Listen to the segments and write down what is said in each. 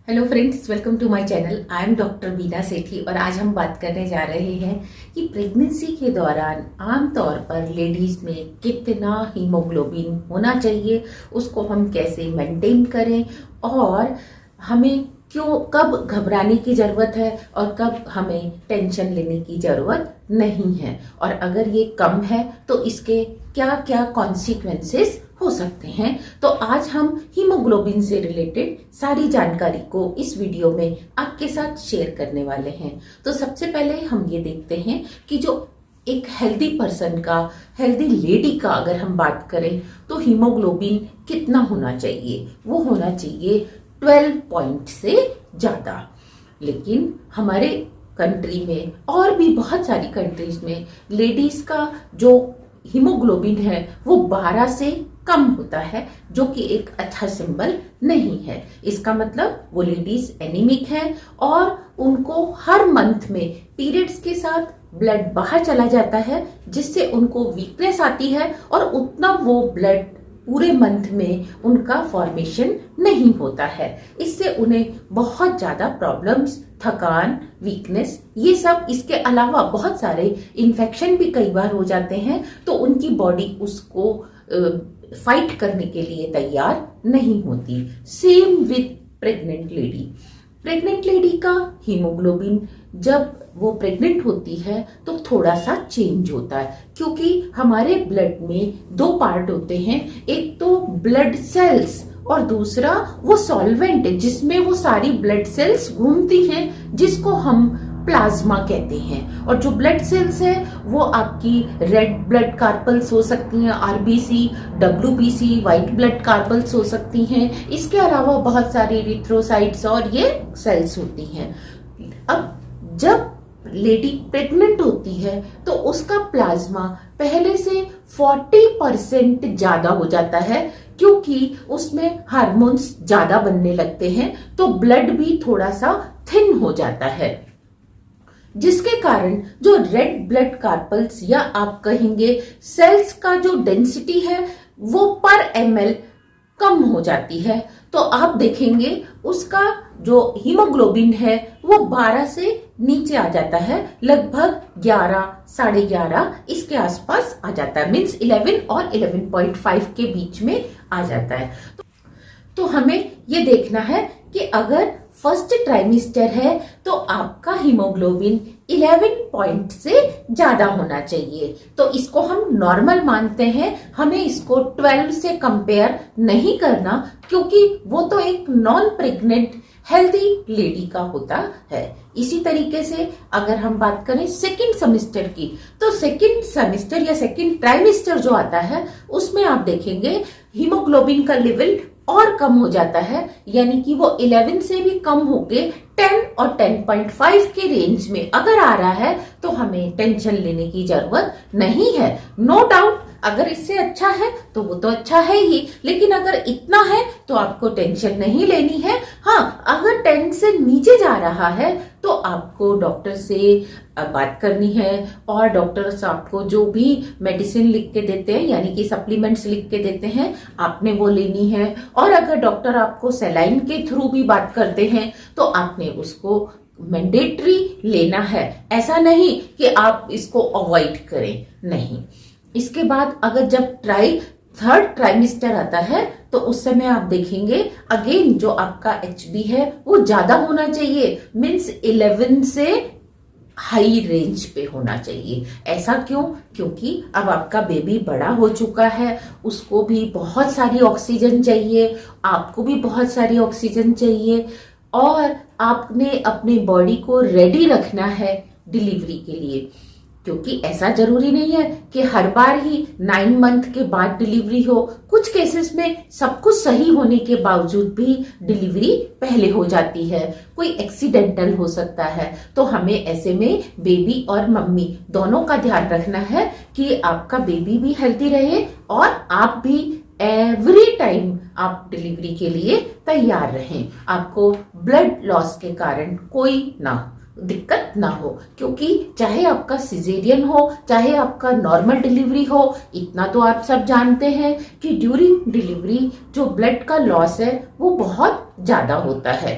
Hello friends, welcome to my channel. I am doctor Beena Sethi और आज हम बात करने जा रहे हैं कि प्रेगनेंसी के दौरान आमतौर पर लेडीज में कितना हीमोग्लोबिन होना चाहिए, उसको हम कैसे मेंटेन करें और हमें कब घबराने की ज़रूरत है और कब हमें टेंशन लेने की ज़रूरत नहीं है, और अगर ये कम है तो इसके क्या क्या कॉन्सिक्वेंसेस हो सकते हैं। तो आज हम हीमोग्लोबिन से रिलेटेड सारी जानकारी को इस वीडियो में आपके साथ शेयर करने वाले हैं। तो सबसे पहले हम ये देखते हैं कि जो एक हेल्दी पर्सन का, हेल्दी लेडी का अगर हम बात करें तो हीमोग्लोबिन कितना होना चाहिए। वो होना चाहिए 12 पॉइंट से ज़्यादा। लेकिन हमारे कंट्री में और भी बहुत सारी कंट्रीज में लेडीज का जो हीमोग्लोबिन है वो 12 से कम होता है, जो कि एक अच्छा सिंबल नहीं है। इसका मतलब वो लेडीज एनीमिक है और उनको हर मंथ में पीरियड्स के साथ ब्लड बाहर चला जाता है, जिससे उनको वीकनेस आती है और उतना वो ब्लड पूरे मंथ में उनका फॉर्मेशन नहीं होता है। इससे उन्हें बहुत ज़्यादा प्रॉब्लम्स, थकान, वीकनेस, ये सब, इसके अलावा बहुत सारे इन्फेक्शन भी कई बार हो जाते हैं। तो उनकी बॉडी उसको फाइट करने के लिए तैयार नहीं होती। Same with pregnant lady. Pregnant lady का हीमोग्लोबिन जब वो प्रेग्नेंट होती है तो थोड़ा सा चेंज होता है, क्योंकि हमारे ब्लड में दो पार्ट होते हैं। एक तो ब्लड सेल्स और दूसरा वो सॉल्वेंट जिसमें वो सारी ब्लड सेल्स घूमती हैं, जिसको हम प्लाज्मा कहते हैं। और जो ब्लड सेल्स है वो आपकी रेड ब्लड कार्पल्स हो सकती हैं, RBC, WBC, white blood carpals हो सकती हैं। इसके अलावा बहुत सारी इरिथ्रोसाइट्स और ये सेल्स होती हैं। अब जब लेडी प्रेग्नेंट होती है तो उसका प्लाज्मा पहले से 40% ज्यादा हो जाता है, क्योंकि उसमें हार्मोन्स ज्यादा बनने लगते हैं, तो ब्लड भी थोड़ा सा थिन हो जाता है, जिसके कारण जो रेड ब्लड कार्पल्स या आप कहेंगे सेल्स का जो डेंसिटी है वो पर ml कम हो जाती है। तो आप देखेंगे उसका जो हीमोग्लोबिन है वो 12 से नीचे आ जाता है, लगभग 11, 11.5 इसके आसपास आ जाता है। मीन्स 11 और 11.5 के बीच में आ जाता है। तो हमें ये देखना है कि अगर फर्स्ट ट्राइमेस्टर है तो आपका हीमोग्लोबिन 11 पॉइंट से ज्यादा होना चाहिए। तो इसको हम नॉर्मल मानते हैं, हमें इसको 12 से कंपेयर नहीं करना, क्योंकि वो तो एक नॉन प्रेग्नेंट हेल्दी लेडी का होता है। इसी तरीके से अगर हम बात करें सेकेंड सेमेस्टर की, तो सेकेंड सेमेस्टर या सेकेंड ट्राइमेस्टर जो आता है उसमें आप देखेंगे हीमोग्लोबिन का लेवल और कम हो जाता है, यानी कि वो 11 से भी कम होके 10 और 10.5 के रेंज में अगर आ रहा है तो हमें टेंशन लेने की जरूरत नहीं है। नो डाउट, अगर इससे अच्छा है तो वो तो अच्छा है ही, लेकिन अगर इतना है तो आपको टेंशन नहीं लेनी है। हाँ, अगर 10 से नीचे जा रहा है तो आपको डॉक्टर से बात करनी है, और डॉक्टर्स आपको जो भी मेडिसिन लिख के देते हैं, यानी कि सप्लीमेंट्स लिख के देते हैं, आपने वो लेनी है। और अगर डॉक्टर आपको सलाइन के थ्रू भी बात करते हैं तो आपने उसको मैंडेटरी लेना है। ऐसा नहीं कि आप इसको अवॉइड करें, नहीं। इसके बाद अगर जब थर्ड ट्राइमेस्टर आता है तो उस समय आप देखेंगे अगेन जो आपका HB है वो ज्यादा होना चाहिए। मीन्स 11 से हाई रेंज पे होना चाहिए। ऐसा क्यों? क्योंकि अब आपका बेबी बड़ा हो चुका है, उसको भी बहुत सारी ऑक्सीजन चाहिए, आपको भी बहुत सारी ऑक्सीजन चाहिए, और आपने अपनी बॉडी को रेडी रखना है डिलीवरी के लिए। क्योंकि ऐसा जरूरी नहीं है कि हर बार ही 9 मंथ के बाद डिलीवरी हो। कुछ केसेस में सब कुछ सही होने के बावजूद भी डिलीवरी पहले हो जाती है, कोई एक्सीडेंटल हो सकता है। तो हमें ऐसे में बेबी और मम्मी दोनों का ध्यान रखना है कि आपका बेबी भी हेल्दी रहे और आप भी एवरी टाइम आप डिलीवरी के लिए तैयार रहें, आपको ब्लड लॉस के कारण कोई ना दिक्कत ना हो। क्योंकि चाहे आपका सिजेरियन हो चाहे आपका नॉर्मल डिलीवरी हो, इतना तो आप सब जानते हैं कि ड्यूरिंग डिलीवरी जो ब्लड का लॉस है वो बहुत ज्यादा होता है।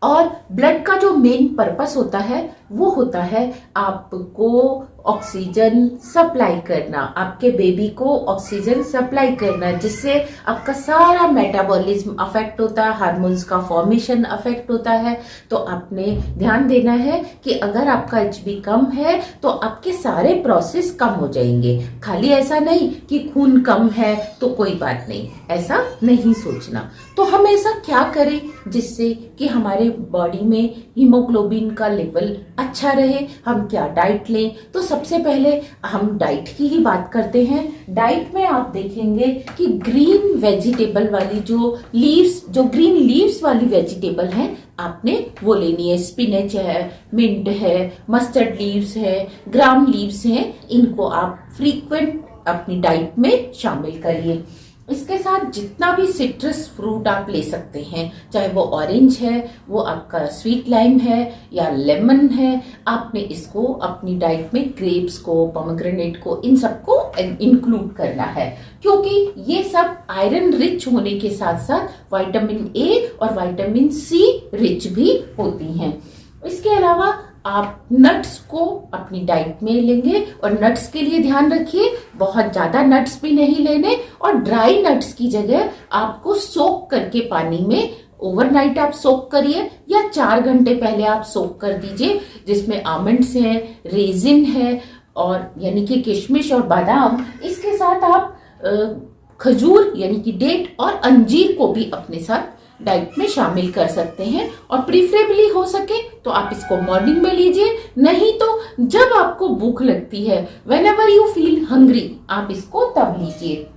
और ब्लड का जो मेन पर्पस होता है वो होता है आपको ऑक्सीजन सप्लाई करना, आपके बेबी को ऑक्सीजन सप्लाई करना, जिससे आपका सारा मेटाबॉलिज्म अफेक्ट होता है, हार्मोन्स का फॉर्मेशन अफेक्ट होता है। तो आपने ध्यान देना है कि अगर आपका एचबी कम है तो आपके सारे प्रोसेस कम हो जाएंगे। खाली ऐसा नहीं कि खून कम है तो कोई बात नहीं, ऐसा नहीं सोचना। तो हम ऐसा क्या करें जिससे कि हमारे बॉडी में हीमोग्लोबिन का लेवल अच्छा रहे, हम क्या डाइट लें? तो सबसे पहले हम डाइट की ही बात करते हैं। डाइट में आप देखेंगे कि ग्रीन वेजिटेबल वाली जो ग्रीन लीव्स वाली वेजिटेबल हैं, आपने वो लेनी है। स्पिनच है, मिंट है, मस्टर्ड लीव्स है, ग्राम लीव्स हैं, इनको आप फ्रीक्वेंट अपनी डाइट में शामिल करिए। इसके साथ जितना भी सिट्रस फ्रूट आप ले सकते हैं, चाहे वो ऑरेंज है, वो आपका स्वीट लाइम है या लेमन है, आपने इसको अपनी डाइट में ग्रेप्स को, पोमेग्रेनेट को, इन सबको इंक्लूड करना है, क्योंकि ये सब आयरन रिच होने के साथ साथ विटामिन ए और विटामिन सी रिच भी होती हैं। इसके अलावा आप नट्स को अपनी डाइट में लेंगे, और नट्स के लिए ध्यान रखिए बहुत ज्यादा नट्स भी नहीं लेने, और ड्राई नट्स की जगह आपको सोक करके पानी में ओवरनाइट आप सोक करिए, या 4 घंटे पहले आप सोक कर दीजिए, जिसमें आमंड्स हैं, रेजिन है, और यानी कि किशमिश और बादाम। इसके साथ आप खजूर यानी कि डेट और अंजीर को भी अपने साथ डाइट में शामिल कर सकते हैं, और प्रीफरेबली हो सके तो आप इसको मॉर्निंग में लीजिए, नहीं तो जब आपको भूख लगती है, व्हेनेवर यू फील हंग्री, आप इसको तब लीजिए।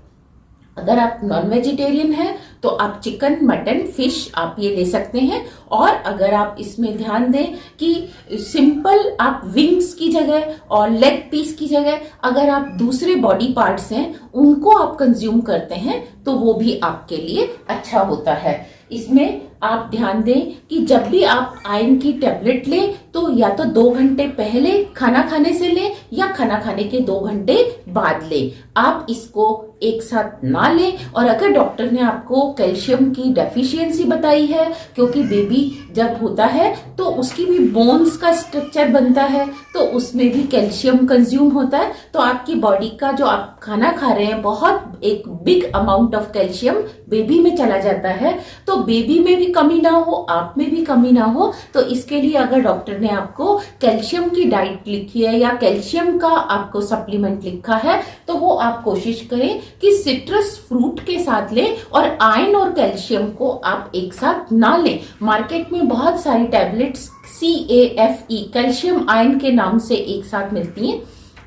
अगर आप नॉन वेजिटेरियन हैं तो आप चिकन, मटन, फिश आप ये ले सकते हैं। और अगर आप इसमें ध्यान दें कि सिंपल आप विंग्स की जगह और लेग पीस की जगह अगर आप दूसरे बॉडी पार्ट्स हैं उनको आप कंज्यूम करते हैं तो वो भी आपके लिए अच्छा होता है। इसमें आप ध्यान दें कि जब भी आप आयरन की टेबलेट लें तो या तो 2 घंटे पहले खाना खाने से लें या खाना खाने के 2 घंटे बाद लें। आप इसको एक साथ ना लें। और अगर डॉक्टर ने आपको कैल्शियम की डेफिशिएंसी बताई है, क्योंकि बेबी जब होता है तो उसकी भी बोन्स का स्ट्रक्चर बनता है, तो उसमें भी कैल्शियम कंज्यूम होता है, तो आपकी बॉडी का जो आप खाना खा रहे हैं बहुत एक big amount of calcium baby में चला जाता है। तो बेबी में भी कमी ना हो, आप में भी कमी ना हो, तो इसके लिए अगर डॉक्टर ने आपको कैल्शियम की डाइट लिखी है या कैल्शियम का आपको सप्लीमेंट लिखा है, तो वो आप कोशिश करें कि सिट्रस फ्रूट के साथ लें, और आयरन और कैल्शियम को आप एक साथ ना लें। मार्केट में बहुत सारी टैबलेट्स CAFE कैल्शियम आयरन के नाम से एक साथ मिलती हैं,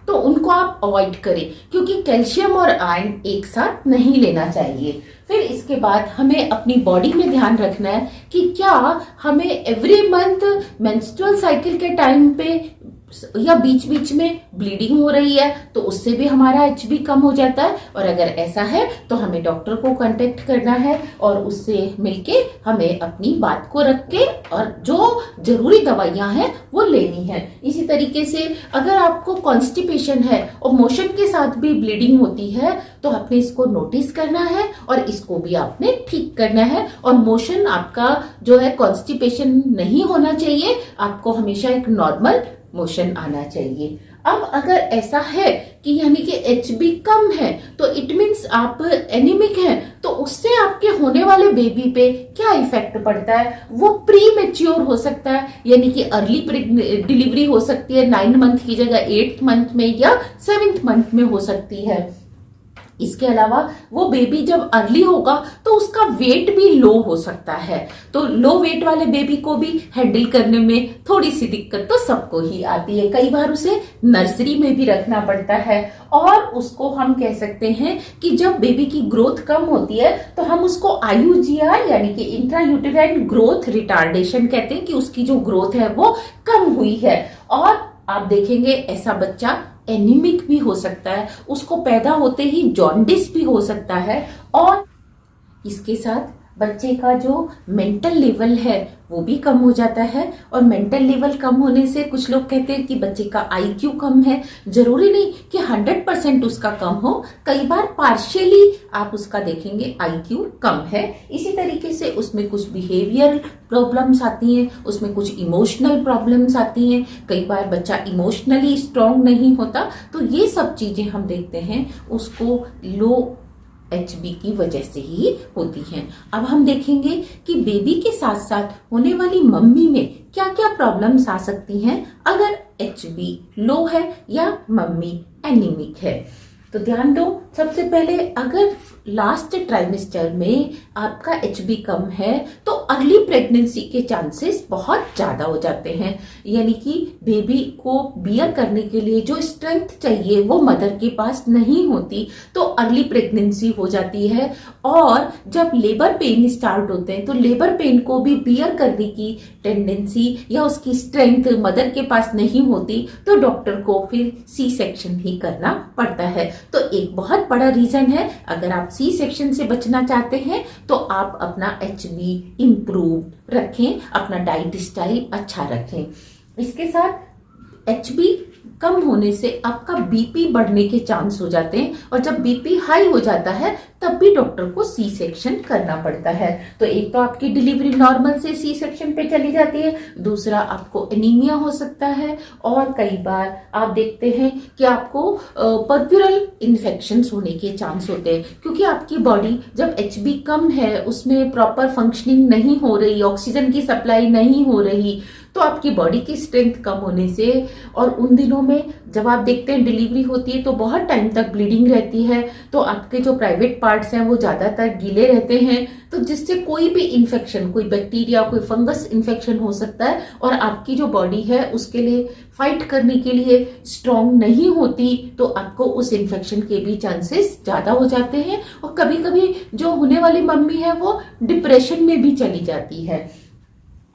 तो उनको आप अवॉइड करें, क्योंकि कैल्शियम और आयरन एक साथ नहीं लेना चाहिए। फिर इसके बाद हमें अपनी बॉडी में ध्यान रखना है कि क्या हमें एवरी मंथ मेंस्ट्रुअल साइकिल के टाइम पे या बीच बीच में ब्लीडिंग हो रही है, तो उससे भी हमारा HB कम हो जाता है। और अगर ऐसा है तो हमें डॉक्टर को कांटेक्ट करना है और उससे मिलके हमें अपनी बात को रख के और जो जरूरी दवाइयां हैं वो लेनी है। इसी तरीके से अगर आपको कॉन्स्टिपेशन है और मोशन के साथ भी ब्लीडिंग होती है, तो आपने इसको नोटिस करना है और इसको भी आपने ठीक करना है। और मोशन आपका जो है कॉन्स्टिपेशन नहीं होना चाहिए, आपको हमेशा एक नॉर्मल मोशन आना चाहिए। अब अगर ऐसा है कि यानी कि HB कम है, तो इट मीन्स आप एनीमिक हैं, तो उससे आपके होने वाले बेबी पे क्या इफेक्ट पड़ता है? वो प्री मैच्योर हो सकता है, यानी कि अर्ली डिलीवरी हो सकती है, 9 मंथ की जगह 8th मंथ में या 7th मंथ में हो सकती है। इसके अलावा वो बेबी जब अर्ली होगा तो उसका वेट भी लो हो सकता है, तो लो वेट वाले बेबी को भी हैंडल करने में थोड़ी सी दिक्कत तो सबको ही आती है। कई बार उसे नर्सरी में भी रखना पड़ता है, और उसको हम कह सकते हैं कि जब बेबी की ग्रोथ कम होती है तो हम उसको IUGR यानी कि इंट्रायूटेराइन ग्रोथ रिटार्डेशन कहते हैं, कि उसकी जो ग्रोथ है वो कम हुई है। और आप देखेंगे ऐसा बच्चा एनीमिक भी हो सकता है, उसको पैदा होते ही जॉन्डिस भी हो सकता है। और इसके साथ बच्चे का जो मेंटल लेवल है वो भी कम हो जाता है। और मेंटल लेवल कम होने से कुछ लोग कहते हैं कि बच्चे का आईक्यू कम है। जरूरी नहीं कि 100% उसका कम हो, कई बार पार्शियली आप उसका देखेंगे आईक्यू कम है। इसी तरीके से उसमें कुछ बिहेवियर प्रॉब्लम्स आती हैं, उसमें कुछ इमोशनल प्रॉब्लम्स आती हैं, कई बार बच्चा इमोशनली स्ट्रांग नहीं होता। तो ये सब चीजें हम देखते हैं उसको लो HB की वजह से ही होती हैं। अब हम देखेंगे कि बेबी के साथ साथ होने वाली मम्मी में क्या क्या प्रॉब्लम्स आ सकती हैं अगर HB लो है या मम्मी एनीमिक है। तो ध्यान दो, सबसे पहले अगर लास्ट ट्राइमेस्टर में आपका HB कम है तो अर्ली प्रेगनेंसी के चांसेस बहुत ज़्यादा हो जाते हैं। यानी कि बेबी को बियर करने के लिए जो स्ट्रेंथ चाहिए वो मदर के पास नहीं होती, तो अर्ली प्रेगनेंसी हो जाती है। और जब लेबर पेन स्टार्ट होते हैं तो लेबर पेन को भी बियर करने की टेंडेंसी या उसकी स्ट्रेंथ मदर के पास नहीं होती, तो डॉक्टर को फिर सी सेक्शन ही करना पड़ता है। तो एक बहुत बड़ा रीजन है, अगर आप सी सेक्शन से बचना चाहते हैं तो आप अपना HB इम्प्रूव रखें, अपना डाइट स्टाइल अच्छा रखें। इसके साथ HB कम होने से आपका BP बढ़ने के चांस हो जाते हैं, और जब BP हाई हो जाता है तब भी डॉक्टर को सी सेक्शन करना पड़ता है। तो एक तो आपकी डिलीवरी नॉर्मल से सी सेक्शन पे चली जाती है, दूसरा आपको एनीमिया हो सकता है, और कई बार आप देखते हैं कि आपको पर्क्यूरल इन्फेक्शंस होने के चांस होते हैं, क्योंकि आपकी बॉडी जब HB कम है, उसमें प्रॉपर फंक्शनिंग नहीं हो रही, ऑक्सीजन की सप्लाई नहीं हो रही, तो आपकी बॉडी की स्ट्रेंथ कम होने से, और उन दिनों में जब आप देखते हैं डिलीवरी होती है तो बहुत टाइम तक ब्लीडिंग रहती है, तो आपके जो प्राइवेट पार्ट्स हैं वो ज़्यादातर गीले रहते हैं, तो जिससे कोई भी इन्फेक्शन, कोई बैक्टीरिया, कोई फंगस इन्फेक्शन हो सकता है, और आपकी जो बॉडी है उसके लिए फाइट करने के लिए स्ट्रांग नहीं होती, तो आपको उस इन्फेक्शन के भी चांसेस ज़्यादा हो जाते हैं। और कभी कभी जो होने वाली मम्मी है वो डिप्रेशन में भी चली जाती है,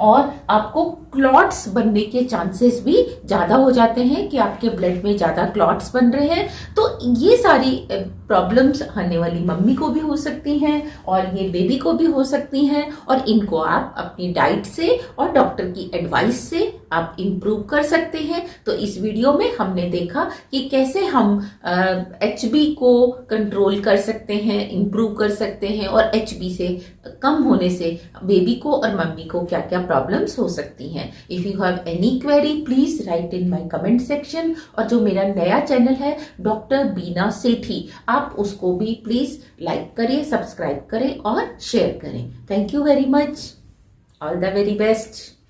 और आपको क्लॉट्स बनने के चांसेस भी ज़्यादा हो जाते हैं कि आपके ब्लड में ज़्यादा क्लॉट्स बन रहे हैं। तो ये सारी प्रॉब्लम्स आने वाली मम्मी को भी हो सकती हैं, और ये बेबी को भी हो सकती हैं, और इनको आप अपनी डाइट से और डॉक्टर की एडवाइस से आप इम्प्रूव कर सकते हैं। तो इस वीडियो में हमने देखा कि कैसे हम HB को कंट्रोल कर सकते हैं, इम्प्रूव कर सकते हैं, और HB से कम होने से बेबी को और मम्मी को क्या क्या प्रॉब्लम्स हो सकती हैं। If you have any query please right in my comment section. और जो मेरा नया चैनल है डॉक्टर बीना सेठी, आप उसको भी प्लीज लाइक करिए, सब्सक्राइब करें और शेयर करें। Thank you very much, all the very best.